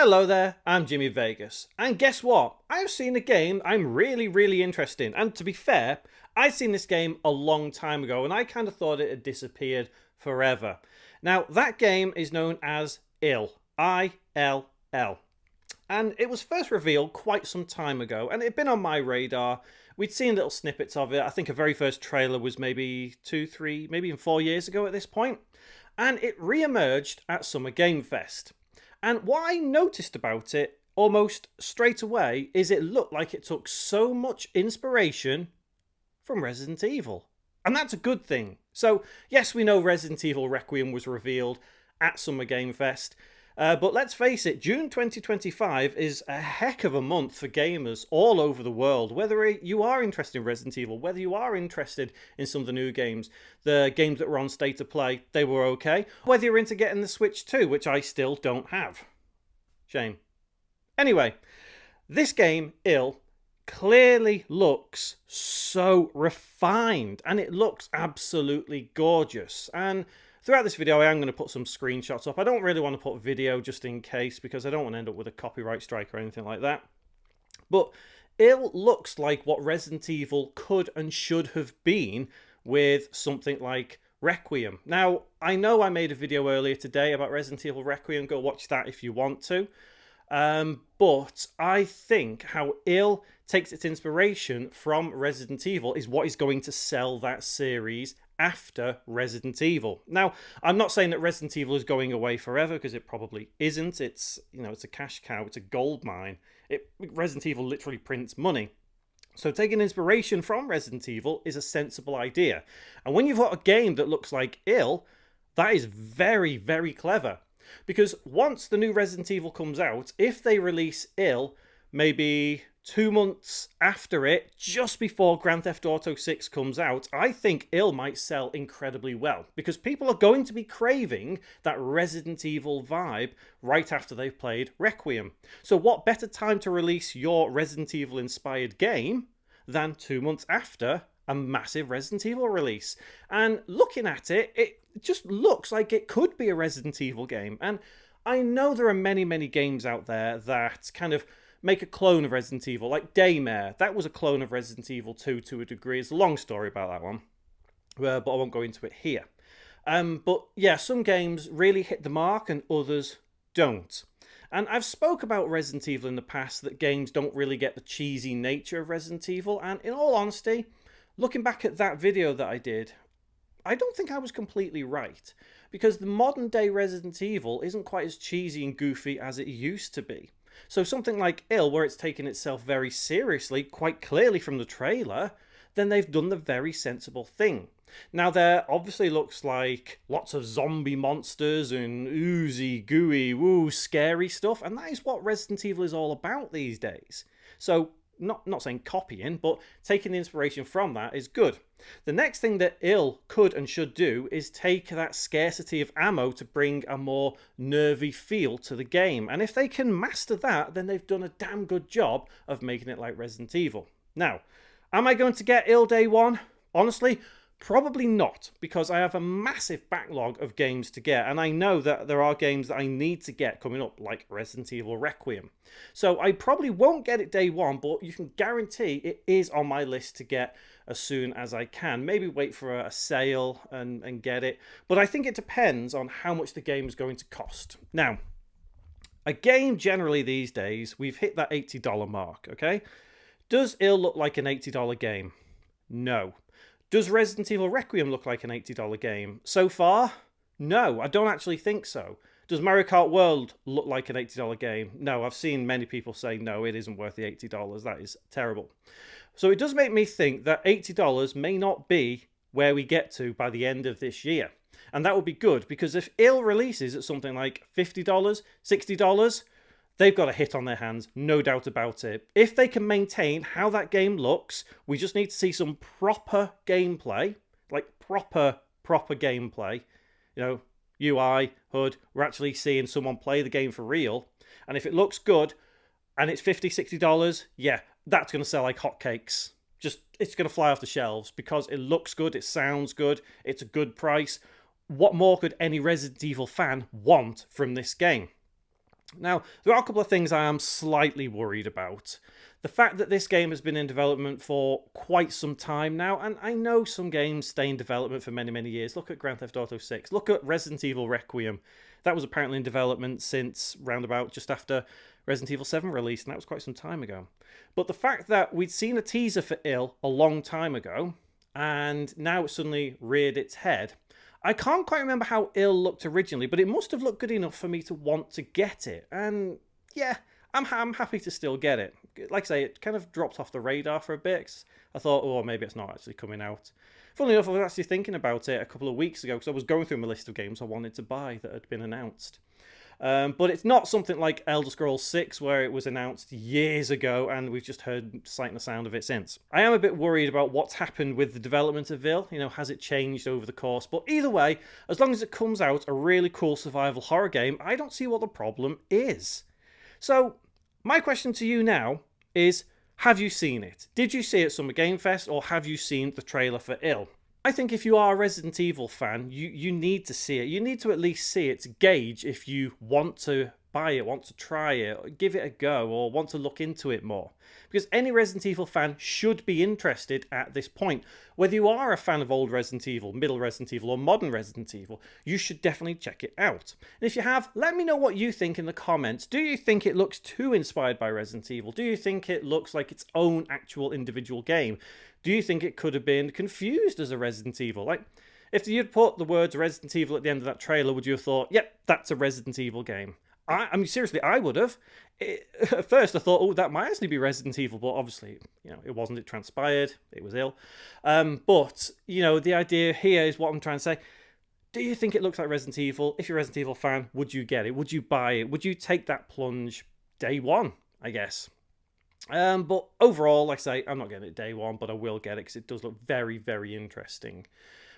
Hello there, I'm Jimmy Vegas, and guess what? I've seen a game I'm really interested in, and to be fair, I'd seen this game a long time ago, and I kind of thought it had disappeared forever. Now, that game is known as ILL, I-L-L, and it was first revealed quite some time ago, and it had been on my radar. We'd seen little snippets of it. I think a very first trailer was maybe 2, 3, maybe even 4 years ago at this point, and it re-emerged at Summer Game Fest. And what I noticed about it almost straight away is it looked like it took so much inspiration from Resident Evil. And that's a good thing. So, yes, we know Resident Evil Requiem was revealed at Summer Game Fest. But let's face it, June 2025 is a heck of a month for gamers all over the world. Whether you are interested in Resident Evil, whether you are interested in some of the new games, the games that were on State of Play, they were okay. Whether you're into getting the Switch 2, which I still don't have. Shame. Anyway, this game, ILL, clearly looks so refined, and it looks absolutely gorgeous. And throughout this video, I am going to put some screenshots up. I don't really want to put video just in case, because I don't want to end up with a copyright strike or anything like that. But ILL looks like what Resident Evil could and should have been with something like Requiem. Now, I know I made a video earlier today about Resident Evil Requiem. Go watch that if you want to. But I think how ILL takes its inspiration from Resident Evil is what is going to sell that series after Resident Evil. Now, I'm not saying that Resident Evil is going away forever, because it probably isn't. It's, it's a cash cow, it's a gold mine. Resident Evil literally prints money. So taking inspiration from Resident Evil is a sensible idea. And when you've got a game that looks like ILL, that is very clever. Because once the new Resident Evil comes out, if they release ILL maybe 2 months after it, just before Grand Theft Auto 6 comes out, I think ILL might sell incredibly well. Because people are going to be craving that Resident Evil vibe right after they've played Requiem. So what better time to release your Resident Evil inspired game than 2 months after a massive Resident Evil release? And looking at it, it just looks like it could be a Resident Evil game. And I know there are many games out there that kind of make a clone of Resident Evil, like Daymare. That was a clone of Resident Evil 2 to a degree. It's a long story about that one, but I won't go into it here. But yeah, some games really hit the mark and others don't. And I've spoke about Resident Evil in the past, that games don't really get the cheesy nature of Resident Evil. And in all honesty, looking back at that video that I did, I don't think I was completely right. Because the modern day Resident Evil isn't quite as cheesy and goofy as it used to be. So something like ILL, where it's taken itself very seriously, quite clearly from the trailer, then they've done the very sensible thing. Now, there obviously looks like lots of zombie monsters and oozy, gooey, woo, scary stuff, and that is what Resident Evil is all about these days. So, not saying copying, but taking the inspiration from that is good. The next thing that ILL could and should do is take that scarcity of ammo to bring a more nervy feel to the game. And if they can master that, then they've done a damn good job of making it like Resident Evil. Now, am I going to get ILL day one? Honestly, probably not, because I have a massive backlog of games to get, and I know that there are games that I need to get coming up, like Resident Evil Requiem. So I probably won't get it day one, but you can guarantee it is on my list to get as soon as I can. Maybe wait for a sale and get it, but I think it depends on how much the game is going to cost. Now, a game generally these days, we've hit that $80 mark, okay? Does ILL look like an $80 game? No. Does Resident Evil Requiem look like an $80 game? So far, no, I don't actually think so. Does Mario Kart World look like an $80 game? No, I've seen many people say no, it isn't worth the $80. That is terrible. So it does make me think that $80 may not be where we get to by the end of this year. And that would be good, because if ILL releases at something like $50, $60, they've got a hit on their hands, no doubt about it. If they can maintain how that game looks, we just need to see some proper gameplay, like proper gameplay. UI, HUD, we're actually seeing someone play the game for real. And if it looks good, and it's $50, $60, yeah, that's going to sell like hotcakes. It's going to fly off the shelves, because it looks good, it sounds good, it's a good price. What more could any Resident Evil fan want from this game? Now, there are a couple of things I am slightly worried about. The fact that this game has been in development for quite some time now, and I know some games stay in development for many, many years. Look at Grand Theft Auto 6. Look at Resident Evil Requiem. That was apparently in development since roundabout just after Resident Evil 7 released, and that was quite some time ago. But the fact that we'd seen a teaser for Ill a long time ago, and now it suddenly reared its head. I can't quite remember how Ill looked originally, but it must have looked good enough for me to want to get it. And yeah, I'm happy to still get it. Like I say, it kind of dropped off the radar for a bit. 'Cause I thought, oh, maybe it's not actually coming out. Funnily enough, I was actually thinking about it a couple of weeks ago because I was going through my list of games I wanted to buy that had been announced. But it's not something like Elder Scrolls 6 where it was announced years ago and we've just heard sight and the sound of it since. I am a bit worried about what's happened with the development of Vil. You know, has it changed over the course? But either way, as long as it comes out a really cool survival horror game, I don't see what the problem is. So, my question to you now is, have you seen it? Did you see it at Summer Game Fest or have you seen the trailer for Ill? I think if you are a Resident Evil fan, you need to see it. You need to at least see it to gauge if you want to buy it, want to try it, give it a go, or want to look into it more. Because any Resident Evil fan should be interested at this point. Whether you are a fan of old Resident Evil, middle Resident Evil, or modern Resident Evil, you should definitely check it out. And if you have, let me know what you think in the comments. Do you think it looks too inspired by Resident Evil? Do you think it looks like its own actual individual game? Do you think it could have been confused as a Resident Evil? Like, if you'd put the words Resident Evil at the end of that trailer, would you have thought, yep, that's a Resident Evil game? I mean, seriously, I would have. At first, I thought, oh, that might actually be Resident Evil, but obviously, you know, it wasn't. It transpired. It was Ill. But, you know, the idea here is what I'm trying to say. Do you think it looks like Resident Evil? If you're a Resident Evil fan, would you get it? Would you buy it? Would you take that plunge day one, I guess? But overall, like I say, I'm not getting it day one, but I will get it because it does look very, very interesting.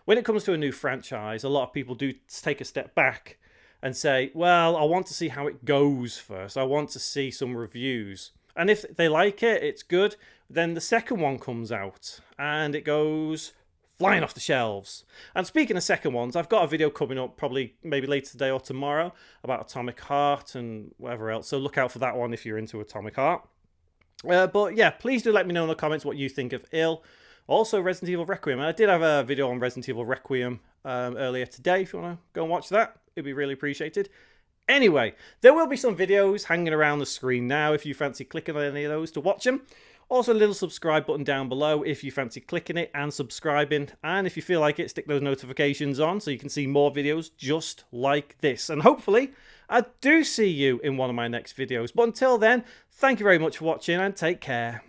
When it comes to a new franchise, a lot of people do take a step back and say, well, I want to see how it goes first. I want to see some reviews. And if they like it, it's good. Then the second one comes out and it goes flying off the shelves. And speaking of second ones, I've got a video coming up probably maybe later today or tomorrow about Atomic Heart and whatever else. So look out for that one if you're into Atomic Heart. But yeah, please do let me know in the comments what you think of Ill. Also, Resident Evil Requiem. I did have a video on Resident Evil Requiem earlier today. If you want to go and watch that, it'd be really appreciated. Anyway, there will be some videos hanging around the screen now if you fancy clicking on any of those to watch them. Also, a little subscribe button down below if you fancy clicking it and subscribing. And if you feel like it, stick those notifications on so you can see more videos just like this. And hopefully, I do see you in one of my next videos. But until then, thank you very much for watching and take care.